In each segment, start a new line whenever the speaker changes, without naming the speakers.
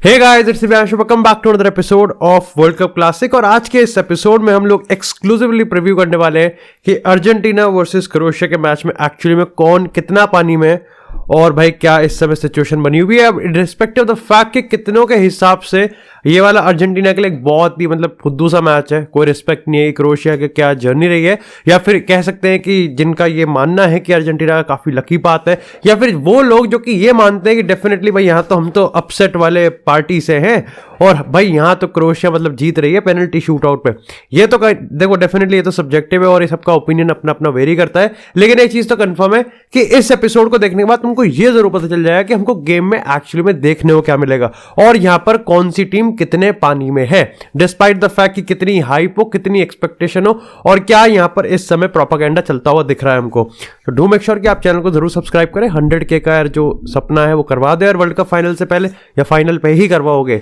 Hey guys, it's Divyansh, welcome back to another episode of world cup classic. और आज के इस एपिसोड में हम लोग एक्सक्लूसिवली प्रीव्यू करने वाले हैं कि अर्जेंटीना वर्सेस क्रोएशिया के मैच में एक्चुअली में कौन कितना पानी में है और भाई क्या इस समय सिचुएशन बनी हुई है। अब रिस्पेक्टिव ऑफ द फैक्ट कि कितनों के हिसाब से ये वाला अर्जेंटीना के लिए एक बहुत ही फुद्दू सा मैच है, कोई रिस्पेक्ट नहीं है क्रोएशिया की क्या जर्नी रही है, या फिर कह सकते हैं कि जिनका ये मानना है कि अर्जेंटीना का काफी लकी बात है, या फिर वो लोग जो कि ये मानते हैं कि डेफिनेटली भाई यहाँ तो हम तो अपसेट वाले पार्टी से हैं और भाई यहाँ तो क्रोएशिया जीत रही है पेनल्टी शूट आउट पे। ये तो देखो डेफिनेटली ये तो सब्जेक्टिव है और ये सबका ओपिनियन अपना अपना वेरी करता है, लेकिन एक चीज तो कंफर्म है कि इस एपिसोड को देखने के बाद तुमको ये जरूर पता चल जाएगा कि हमको गेम में एक्चुअली में देखने को क्या मिलेगा और यहाँ पर कौन सी टीम कितने पानी में है, डिस्पाइट द फैक्ट कि कितनी हाइप हो, कितनी एक्सपेक्टेशन हो और क्या यहाँ पर इस समय प्रोपेगेंडा चलता हुआ दिख रहा है हमको। तो डू मेक श्योर कि आप चैनल को जरूर सब्सक्राइब करें। 100K का यार जो सपना है वो करवा दे यार वर्ल्ड कप फाइनल से पहले, या फाइनल पे ही करवाओगे।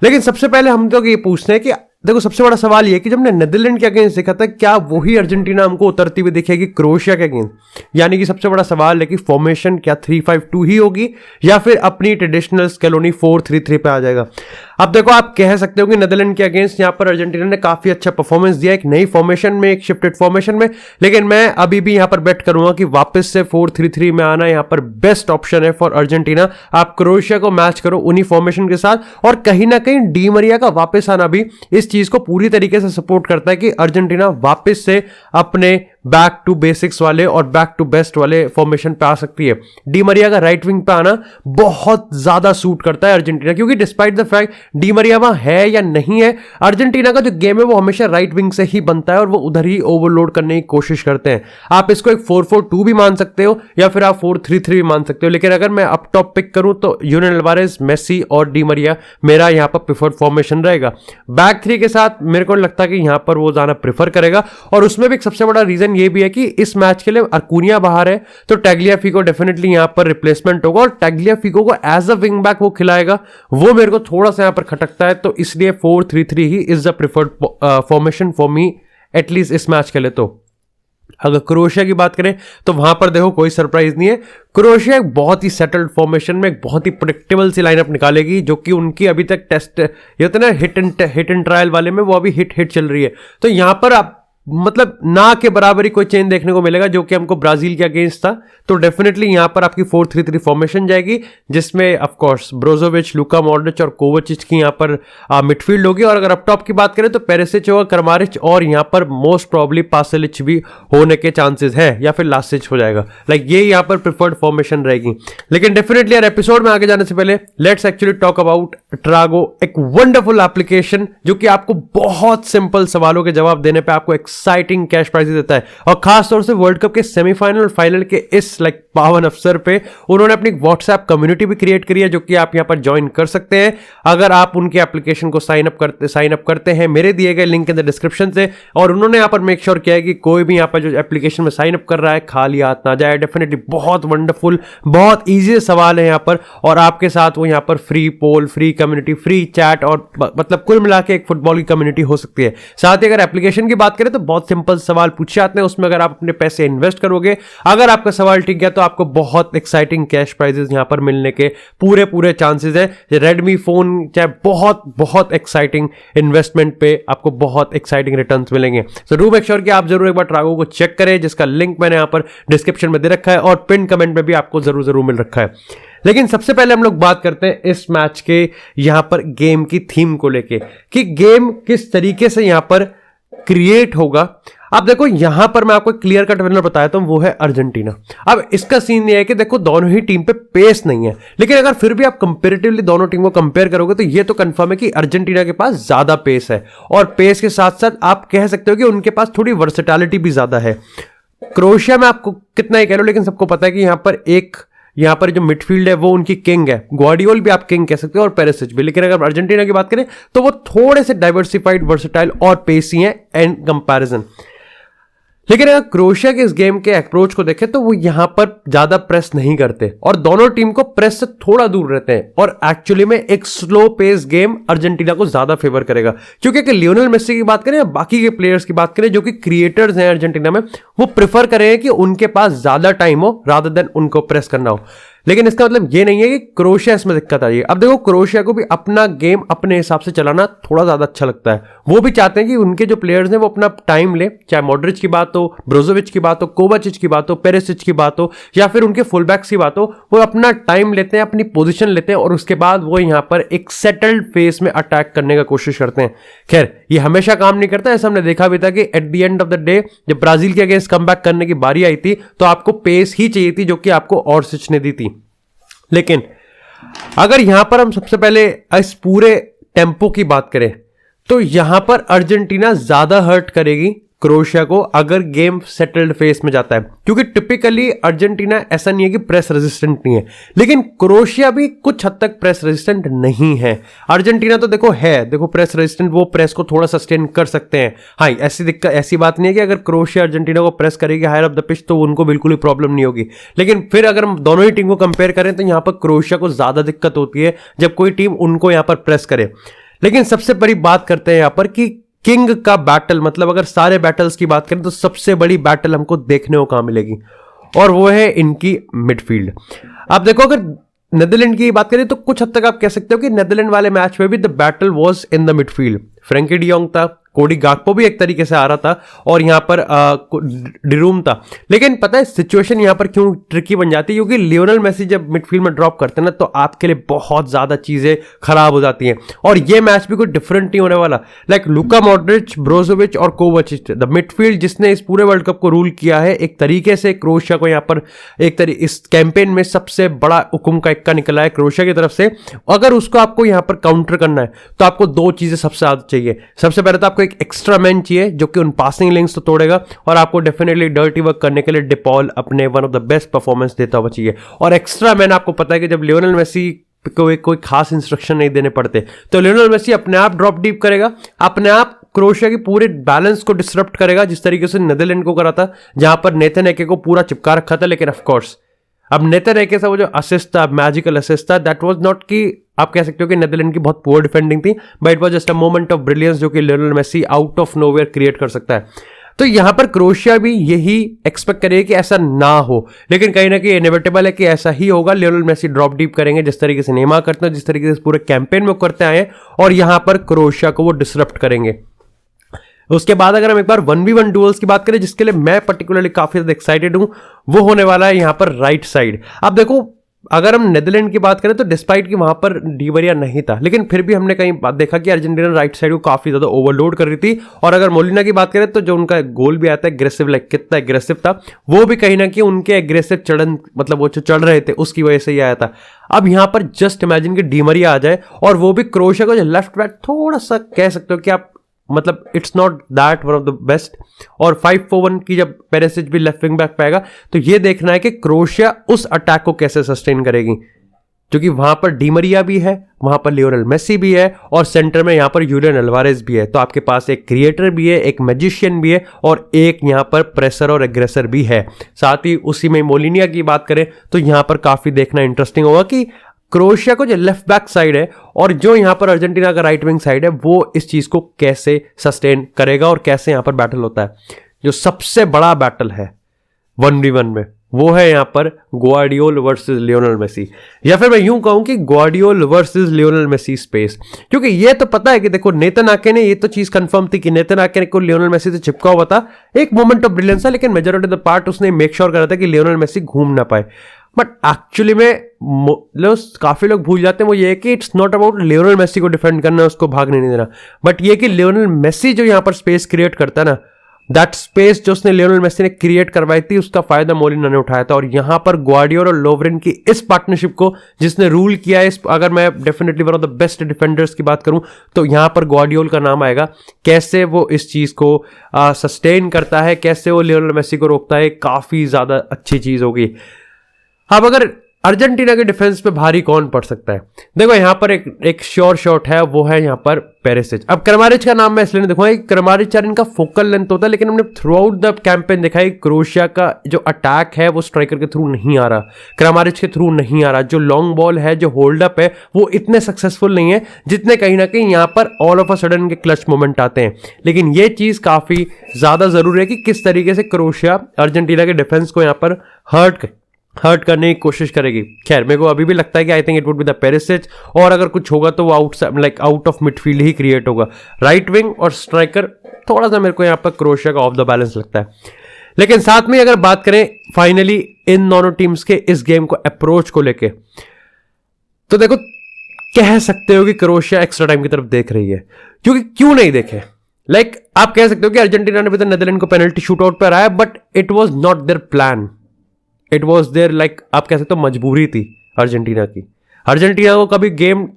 लेकिन सबसे पहले हम तो ये पूछते हैं कि देखो सबसे बड़ा सवाल ये कि जब हमने नीदरलैंड के अगेंस्ट देखा था, क्या वही अर्जेंटीना हमको उतरती हुई दिखेगी क्रोएशिया के अगेंस्ट? यानी कि सबसे बड़ा सवाल है कि फॉर्मेशन क्या 3-5-2 ही होगी या फिर अपनी ट्रेडिशनल स्केलोनी 4-3-3 पे आ जाएगा। अब देखो आप कह सकते हो कि नीदरलैंड के अगेंस्ट यहाँ पर अर्जेंटीना ने काफी अच्छा परफॉर्मेंस दिया एक नई फॉर्मेशन में, एक शिफ्टेड फॉर्मेशन में, लेकिन मैं अभी भी यहाँ पर बेट करूंगा कि वापस से 4-3-3 में आना यहाँ पर बेस्ट ऑप्शन है फॉर अर्जेंटीना। आप क्रोएशिया को मैच करो उन्हीं फॉर्मेशन के साथ और कहीं ना कहीं डी मरिया का वापस आना भी इस चीज को पूरी तरीके से सपोर्ट करता है कि अर्जेंटीना वापस से अपने बैक टू बेसिक्स वाले और बैक टू बेस्ट वाले फॉर्मेशन पे आ सकती है। डी मरिया का राइट विंग पे आना बहुत ज्यादा सूट करता है अर्जेंटीना, क्योंकि despite the fact Di Maria वहां है या नहीं है, अर्जेंटीना का जो गेम है वो हमेशा राइट विंग से ही बनता है और वो उधर ही ओवरलोड करने की कोशिश करते हैं। आप इसको एक 4-4-2 भी मान सकते हो या फिर आप 4-3-3 भी मान सकते हो, लेकिन अगर मैं अप टॉप पिक करूं तो यूलियन अल्वारेज, मेसी और डी मरिया मेरा यहां पर प्रिफर्ड फॉर्मेशन रहेगा। बैक थ्री के साथ मेरे को लगता है कि यहां पर वो जाना प्रेफर करेगा और उसमें भी एक सबसे बड़ा रीजन ये भी है कि इस मैच के लिए अरकुनिया बाहर है तो टैग्लियाफिको डेफिनेटली यहां पर रिप्लेसमेंट होगा और टैग्लियाफिको को एज अ विंग बैक वो खिलाएगा, वो मेरे को थोड़ा सा यहां पर खटकता है। तो इसलिए 4-3-3 he is the preferred formation for me at least इस मैच के लिए। तो अगर क्रोएशिया की बात करें तो वहां पर देखो कोई सरप्राइज नहीं है, क्रोएशिया एक बहुत ही सेटल्ड फॉर्मेशन में एक बहुत ही प्रेडिक्टेबल सी लाइनअप निकालेगी जो कि उनकी अभी तक टेस्ट ये होता है ना हिट एंड ट्रायल वाले में, वो अभी हिट चल रही है। तो यहां पर आप ना के बराबर ही कोई चेंज देखने को मिलेगा जो कि हमको ब्राजील के अगेंस्ट था। तो डेफिनेटली यहां पर आपकी 4-3-3 फॉर्मेशन जाएगी जिसमें ऑफ कोर्स ब्रोजोविच, लुका मॉड्रिच और कोवाचिच की यहां पर मिडफील्ड होगी। और अगर अप टॉप की बात करें तो पेरिसिच होगा, करमारिच और यहां पर मोस्ट प्रॉब्ली पासेलिच भी होने के चांसेस है या फिर लासिच हो जाएगा। ये यहां पर प्रिफर्ड फॉर्मेशन रहेगी। लेकिन डेफिनेटली यार एपिसोड में आगे जाने से पहले लेट्स एक्चुअली टॉक अबाउट ट्रागो, एक वंडरफुल एप्लीकेशन जो कि आपको बहुत सिंपल सवालों के जवाब देने पर आपको एक्साइटिंग कैश प्राइजेस देता है। और खास तौर से वर्ल्ड कप के सेमीफाइनल और फाइनल के इस पावन अवसर पे उन्होंने अपनी व्हाट्सएप कम्युनिटी भी क्रिएट करी है जो कि आप यहां पर ज्वाइन कर सकते हैं अगर आप उनके एप्लीकेशन को साइन अप करते हैं मेरे दिए गए लिंक इन द डिस्क्रिप्शन से। और उन्होंने यहां पर मेक श्योर किया है कि कोई भी यहां पर जो एप्लीकेशन में साइन अप कर रहा है खाली हाथ ना जाए। डेफिनेटली बहुत वंडरफुल, बहुत ईजी सवाल है यहां पर और आपके साथ वो यहां पर फ्री पोल, फ्री कम्युनिटी, फ्री चैट और कुल मिला के एक फुटबॉल की कम्युनिटी हो सकती है। साथ ही अगर एप्लीकेशन की बात करें तो बहुत सिंपल सवाल पूछे जाते हैं, उसमें अगर आप अपने पैसे इन्वेस्ट करोगे, अगर आपका सवाल ठीक गया तो आपको बहुत एक्साइटिंग कैश प्राइजेस यहां पर मिलने के पूरे चांसेस है। रेडमी फोन चाहे बहुत एक्साइटिंग इन्वेस्टमेंट पे आपको बहुत एक्साइटिंग रिटर्न्स मिलेंगे। सो डू मेक श्योर कि आप जरूर एक बार ट्रागो को चेक करें जिसका लिंक मैंने यहां पर डिस्क्रिप्शन में दे रखा है और पिन कमेंट में भी आपको जरूर मिल रखा है। लेकिन सबसे पहले हम लोग बात करते हैं इस मैच के यहां पर गेम की थीम को लेके कि गेम किस तरीके से यहां पर क्रिएट होगा। अब देखो यहां पर मैं आपको क्लियर कट विनर बताया तो वो है अर्जेंटीना। अब इसका सीन ये है कि देखो दोनों ही टीम पे पेस नहीं है, लेकिन अगर फिर भी आप कंपैरेटिवली दोनों टीम को कंपेयर करोगे तो ये तो कंफर्म है कि अर्जेंटीना के पास ज्यादा पेस है और पेस के साथ साथ आप कह सकते हो कि उनके पास थोड़ी वर्सेटैलिटी भी ज्यादा है। क्रोएशिया में आपको कितना ही कह लो, लेकिन सबको पता है कि यहां पर जो मिडफील्ड है वो उनकी किंग है, ग्वार्डियोल भी आप किंग कह सकते हो और पेरिसिच भी। लेकिन अगर अर्जेंटीना की बात करें तो वो थोड़े से डाइवर्सिफाइड, वर्सेटाइल और पेसी हैं एंड कंपैरिजन। लेकिन अगर क्रोएशिया के इस गेम के अप्रोच को देखें तो वो यहां पर ज्यादा प्रेस नहीं करते और दोनों टीम को प्रेस से थोड़ा दूर रहते हैं और एक्चुअली में एक स्लो पेस गेम अर्जेंटीना को ज्यादा फेवर करेगा। क्योंकि लियोनेल मेसी की बात करें या बाकी के प्लेयर्स की बात करें जो कि क्रिएटर्स हैं अर्जेंटीना में, वो प्रिफर करें कि उनके पास ज्यादा टाइम हो रादर देन उनको प्रेस करना हो। लेकिन इसका मतलब ये नहीं है कि क्रोएशिया इसमें दिक्कत आ रही है। अब देखो क्रोएशिया को भी अपना गेम अपने हिसाब से चलाना थोड़ा ज्यादा अच्छा लगता है। वो भी चाहते हैं कि उनके जो प्लेयर्स हैं वो अपना टाइम ले, चाहे मॉड्रिच की बात हो, ब्रोजोविच की बात हो, कोवाचिच की बात हो, पेरिसिच की बात हो, या फिर उनके फुलबैक्स की बात हो, वो अपना टाइम लेते हैं, अपनी पोजीशन लेते हैं और उसके बाद वो यहाँ पर एक सेटल्ड फेस में अटैक करने का कोशिश करते हैं। खैर ये हमेशा काम नहीं करता, ऐसा हमने देखा भी था कि at the end of the day जब ब्राजील के अगेंस्ट कमबैक करने की बारी आई थी तो आपको पेस ही चाहिए थी जो कि आपको ऑर्सिच ने दी थी। लेकिन अगर यहां पर हम सबसे पहले इस पूरे टेम्पो की बात करें तो यहां पर अर्जेंटीना ज्यादा हर्ट करेगी क्रोएशिया को अगर गेम सेटल्ड फेस में जाता है, क्योंकि टिपिकली अर्जेंटीना ऐसा नहीं है कि प्रेस रेजिस्टेंट नहीं है, लेकिन क्रोएशिया भी कुछ हद तक प्रेस रेजिस्टेंट नहीं है। अर्जेंटीना तो देखो प्रेस रेजिस्टेंट, वो प्रेस को थोड़ा सस्टेन कर सकते हैं। हाँ, ऐसी बात नहीं है कि अगर क्रोएशिया अर्जेंटीना को प्रेस करेगी हायर ऑफ द पिच तो उनको बिल्कुल ही प्रॉब्लम नहीं होगी। लेकिन फिर अगर हम दोनों ही टीम को कंपेयर करें तो यहां पर क्रोएशिया को ज्यादा दिक्कत होती है जब कोई टीम उनको यहां पर प्रेस करे। लेकिन सबसे बड़ी बात करते हैं यहां पर कि किंग का बैटल, मतलब अगर सारे बैटल्स की बात करें तो सबसे बड़ी बैटल हमको देखने को कहां मिलेगी, और वो है इनकी मिडफील्ड। आप देखो अगर नेदरलैंड की बात करें तो कुछ हद तक आप कह सकते हो कि नेदरलैंड वाले मैच में भी the battle was in the midfield. Frenkie de Jong था, कोडी गाकपो भी एक तरीके से आ रहा था और यहां पर डिरूम था। लेकिन पता है सिचुएशन यहां पर क्यों ट्रिकी बन जाती है, क्योंकि लियोनेल मेसी जब मिडफील्ड में ड्रॉप करते हैं ना तो आपके लिए बहुत ज्यादा चीजें खराब हो जाती हैं। और ये मैच भी कोई डिफरेंट नहीं होने वाला। लाइक लुका मॉड्रिच, ब्रोजोविच और कोवाचिच, द मिडफील्ड जिसने इस पूरे वर्ल्ड कप को रूल किया है, एक तरीके से क्रोएशिया को यहां पर इस कैंपेन में सबसे बड़ा हुक्म का इक्का निकला है क्रोएशिया की तरफ से। अगर उसको आपको यहां पर काउंटर करना है तो आपको दो चीजें सबसे ज्यादा चाहिए। सबसे पहले तो आपको एक एक्स्ट्रा मैन चाहिए जो कि उन पासिंग लिंक्स तो तोड़ेगा, और आपको डेफिनेटली डर्टी वर्क करने के लिए डिपॉल अपने one of the best performance देता हुआ चाहिए। और एक्स्ट्रा मैन आपको पता है कि जब लियोनेल मेसी को कोई खास इंस्ट्रक्शन नहीं देने पड़ते तो लियोनेल मेसी अपने आप ड्रॉप डीप करेगा, अपने आप क्रोएशिया की पूरे बैलेंस को डिसरप्ट करेगा, जिस तरीके से नेदरलैंड को करा था जहां पर नेथन एके को पूरा चिपका रखा था। लेकिन ऑफ कोर्स अब नेथन एके से वो जो असिस्ट था, मैजिकल असिस्ट था, दैट वाज नॉट कि आप कह सकते हो कि नेदरलैंड की बहुत पुअर डिफेंडिंग थी, but it was just a moment of brilliance जो कि Lionel Messi out of nowhere create कर सकता है। तो यहां पर क्रोएशिया भी यही एक्सपेक्ट करेगी कि ऐसा ना हो, लेकिन कहीं ना कहीं इनएविटेबल है कि ऐसा ही होगा। लियोनेल मेसी ड्रॉप डीप करेंगे जिस तरीके से नेमार करते हैं, जिस तरीके से पूरे कैंपेन में करते आए हैं, और यहां पर क्रोएशिया को वो डिसरप्ट करेंगे। उसके बाद अगर हम एक बार 1v1 डुअल्स की बात करें जिसके लिए मैं पर्टिकुलरली काफी ज्यादा एक्साइटेड हूं, वो होने वाला है यहां पर राइट साइड। अब देखो अगर हम नेदरलैंड की बात करें तो डिस्पाइट कि वहां पर डी मरिया नहीं था, लेकिन फिर भी हमने कहीं बात देखा कि अर्जेंटीना राइट साइड को काफी ज्यादा ओवरलोड कर रही थी। और अगर मोलिना की बात करें तो जो उनका गोल भी आता है एग्रेसिव, लाइक कितना एग्रेसिव था, वो भी कहीं ना कहीं उनके एग्रेसिव चढ़न, मतलब वो जो चढ़ रहे थे उसकी वजह से ही आया था। अब यहां पर जस्ट इमेजिन कि डी मरिया आ जाए और वो भी क्रोएशिया को जो लेफ्ट बैक थोड़ा सा कह सकते हो कि आप, मतलब it's not that one of the best, और 5-4-1 की जब पेरिसिच भी लेफ्ट विंग बैक पाएगा तो ये देखना है कि क्रोएशिया उस अटैक को कैसे सस्टेन करेगी, क्योंकि वहां पर डी मरिया भी है, वहां पर लियोनेल मेसी भी है, और सेंटर में यहां पर यूलियन अल्वारेज भी है। तो आपके पास एक क्रिएटर भी है, एक मैजिशियन भी है, और एक यहां पर प्रेसर और एग्रेसर भी है। साथ ही उसी में मोलिनिया की बात करें तो यहां पर काफी देखना इंटरेस्टिंग होगा कि क्रोएशिया को जो लेफ्ट बैक साइड है और जो यहां पर अर्जेंटीना का राइट विंग साइड है वो इस चीज को कैसे सस्टेन करेगा और कैसे यहां पर बैटल होता है। जो सबसे बड़ा बैटल है 1v1 में वो है यहां पर ग्वार्डियोल वर्सेस लियोनेल मेसी, या फिर मैं यूं कहूं कि Guardiola versus Lionel Messi space. क्योंकि ये तो पता है कि देखो नेथन आके ने ये तो चीज कंफर्म थी कि नेथन आके को लियोनेल मेसी से चिपका हुआ था, एक मोमेंट ऑफ ब्रिलियंस था, लेकिन मेजॉरिटी ऑफ द पार्ट उसने मेक श्योर करा था कि लियोनेल मेसी घूम ना पाए। बट एक्चुअली में काफी लोग भूल जाते हैं वो ये कि it's not about Lionel Messi को डिफेंड करना, उसको भागने नहीं देना, बट ये कि लियोनेल मेसी जो यहां पर स्पेस क्रिएट करता है ना, दैट स्पेस जो उसने लियोनेल मेसी ने क्रिएट करवाई थी उसका फायदा मोलिना ने उठाया था। और यहां पर ग्वार्डियोल और लोवरेन की इस पार्टनरशिप को जिसने रूल किया है, अगर मैं definitely one of the best defenders की बात करूं तो यहां पर ग्वार्डियोल का नाम आएगा। कैसे वो इस चीज को सस्टेन करता है, कैसे वो लियोनेल मेसी को रोकता है, काफी ज्यादा अच्छी चीज होगी। अब अगर अर्जेंटीना के डिफेंस पे भारी कौन पड़ सकता है? देखो यहाँ पर एक श्योर शॉट है, वो है यहाँ पर पेरिसिच। अब क्रमारिच का नाम मैं इसलिए नहीं देखूंगा कि क्रमारिच यार इनका फोकल लेंथ होता है, लेकिन हमने थ्रू आउट द कैंपेन देखा है क्रोएशिया का जो अटैक है वो स्ट्राइकर के थ्रू नहीं आ रहा, क्रमारिच के थ्रू नहीं आ रहा। जो लॉन्ग बॉल है, जो होल्ड अप है, वो इतने सक्सेसफुल नहीं है जितने कहीं ना कहीं यहाँ पर ऑल ऑफ अ सडन के क्लच मोमेंट आते हैं। लेकिन ये चीज काफी ज्यादा जरूरी है कि किस तरीके से क्रोएशिया अर्जेंटीना के डिफेंस को यहाँ पर हर्ट करने की कोशिश करेगी। खैर मेरे को अभी भी लगता है कि I think it would be the Perisic, और अगर कुछ होगा तो वो out of midfield he create होगा। राइट विंग और स्ट्राइकर थोड़ा सा मेरे को यहाँ पर क्रोएशिया का ऑफ द बैलेंस लगता है। लेकिन साथ में अगर बात करें फाइनली इन दोनों टीम्स के इस गेम को अप्रोच को लेके, तो देखो कह सकते हो कि क्रोएशिया एक्स्ट्रा टाइम की तरफ देख रही है, क्योंकि क्यों नहीं देखे। आप कह सकते हो कि अर्जेंटीना ने भी तो नेदरलैंड को पेनल्टी शूट आउट पर आया, but it was not their plan, it was their आप कह सकते हो मजबूरी थी अर्जेंटीना की। अर्जेंटीना को कभी गेम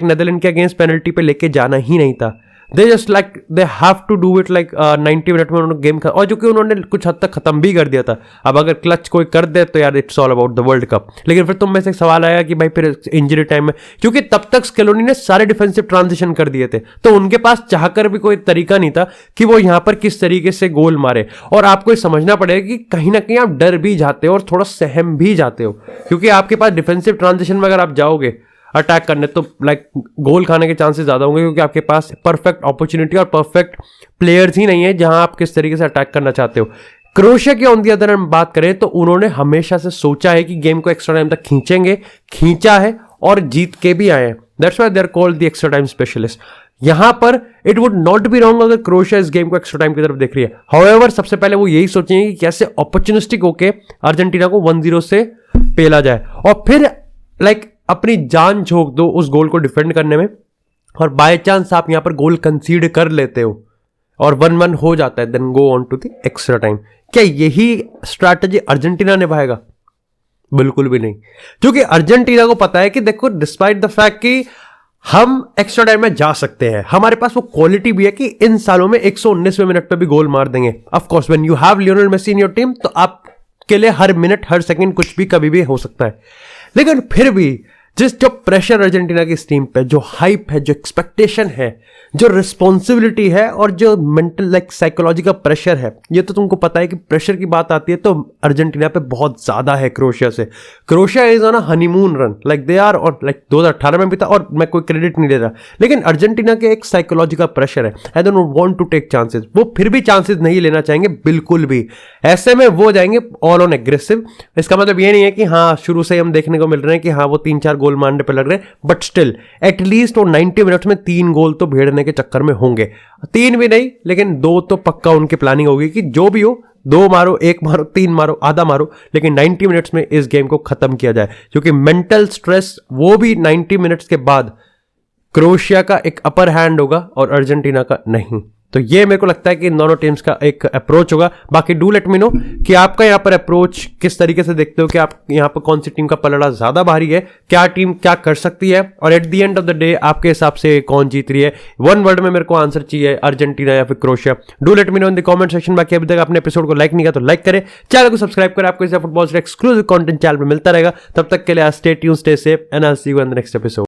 नेदरलैंड के अगेंस्ट पेनल्टी पे लेके जाना ही नहीं था। They just they have to do it 90 minute में उन्होंने गेम और जो कि उन्होंने कुछ हद तक खत्म भी कर दिया था। अब अगर क्लच कोई कर दे तो यार it's all about the world cup. लेकिन फिर तुम में से एक सवाल आया कि भाई फिर इंजरी टाइम में, क्योंकि तब तक स्केलोनी ने सारे डिफेंसिव ट्रांजिशन कर दिए थे, तो उनके पास चाहकर भी कोई तरीका नहीं था कि वो यहाँ पर किस तरीके से गोल मारे। और आपको ये समझना पड़ेगा कि कहीं ना कहीं आप डर भी जाते हो और थोड़ा सहम भी जाते हो, क्योंकि आपके पास डिफेंसिव ट्रांजिशन में अगर आप जाओगे अटैक करने तो गोल खाने के चांसेस ज्यादा होंगे, क्योंकि आपके पास परफेक्ट अपॉर्चुनिटी और परफेक्ट प्लेयर्स ही नहीं है जहां आप किस तरीके से अटैक करना चाहते हो। क्रोएशिया की ऑन दी अदर हम बात करें तो उन्होंने हमेशा से सोचा है कि गेम को एक्स्ट्रा टाइम तक खींचेंगे, खींचा है और जीत के भी आए हैं। That's why they are called the extra time specialist. यहां पर it would not be wrong अगर क्रोएशिया इस गेम को एक्स्ट्रा टाइम की तरफ देख रही है। हाउएवर सबसे पहले वो यही सोचेंगे कि कैसे अपॉर्चुनिस्टिक होके अर्जेंटीना को 1-0 से पेला जाए, और फिर अपनी जान झोंक दो उस गोल को डिफेंड करने में। और बाय चांस आप यहां पर गोल कंसीड कर लेते हो और 1-1 हो जाता है, then go on to the extra time. क्या यही स्ट्रैटेजी अर्जेंटीना निभाएगा? बिल्कुल भी नहीं, क्योंकि अर्जेंटीना को पता है कि देखो डिस्पाइट द फैक्ट कि हम एक्स्ट्रा टाइम में जा सकते हैं, हमारे पास वो क्वालिटी भी है कि इन सालों में 119वें मिनट पे भी गोल मार देंगे। Of course when you have Lionel Messi in your team, तो आपके लिए हर मिनट हर सेकंड कुछ भी कभी भी हो सकता है। लेकिन फिर भी जो प्रेशर अर्जेंटीना की टीम पे, जो हाइप है, जो एक्सपेक्टेशन है, जो रिस्पॉन्सिबिलिटी है और जो मेंटल साइकोलॉजी का प्रेशर है, ये तो तुमको पता है कि प्रेशर की बात आती है तो अर्जेंटीना पे बहुत ज्यादा है क्रोएशिया से। Croatia is on a honeymoon run, they are, और 2018 में भी था, और मैं कोई क्रेडिट नहीं ले रहा, लेकिन अर्जेंटीना के एक साइकोलॉजी का प्रेशर है। I don't want to take chances, वो फिर भी चांसेस नहीं लेना चाहेंगे बिल्कुल भी। ऐसे में वो जाएंगे ऑल ऑन एग्रेसिव। इसका मतलब ये नहीं है कि हाँ शुरू से हम देखने को मिल रहे हैं कि हाँ वो 3-4 गोल मारने पे लग रहे हैं, बट स्टिल एटलीस्ट वो 90 मिनट्स में 3 गोल तो भेड़ने के चक्कर में होंगे। 3 भी नहीं, लेकिन 2 तो पक्का उनकी प्लानिंग होगी कि जो भी हो 2 मारो, 1 मारो, 3 मारो, आधा मारो, लेकिन 90 मिनट्स में इस गेम को खत्म किया जाए। क्योंकि मेंटल स्ट्रेस वो भी 90 मिनट्स के बाद क्रोएशिया का एक अपर हैंड होगा और अर्जेंटीना का नहीं। तो ये मेरे को लगता है कि इन दोनों टीम्स का एक अप्रोच होगा। बाकी डू लेट मी नो कि आपका यहाँ पर अप्रोच किस तरीके से देखते हो, कि आप यहाँ पर कौन सी टीम का पलड़ा ज्यादा भारी है, क्या टीम क्या कर सकती है, और at the end of the day आपके हिसाब से कौन जीत रही है। 1 वर्ड में मेरे को आंसर चाहिए, अर्जेंटीना या फिर Croatia. Do let me know in the comment section. बाकी अभी तक आपने एपिसोड को लाइक नहीं किया तो लाइक करें, चैनल को सब्सक्राइब करें, आपको इसे फुटबॉल से एक्सक्लूसिव कंटेंट चैनल में मिलता रहेगा। तब तक के लिए stay tuned, stay safe, and I will see you in the next episode.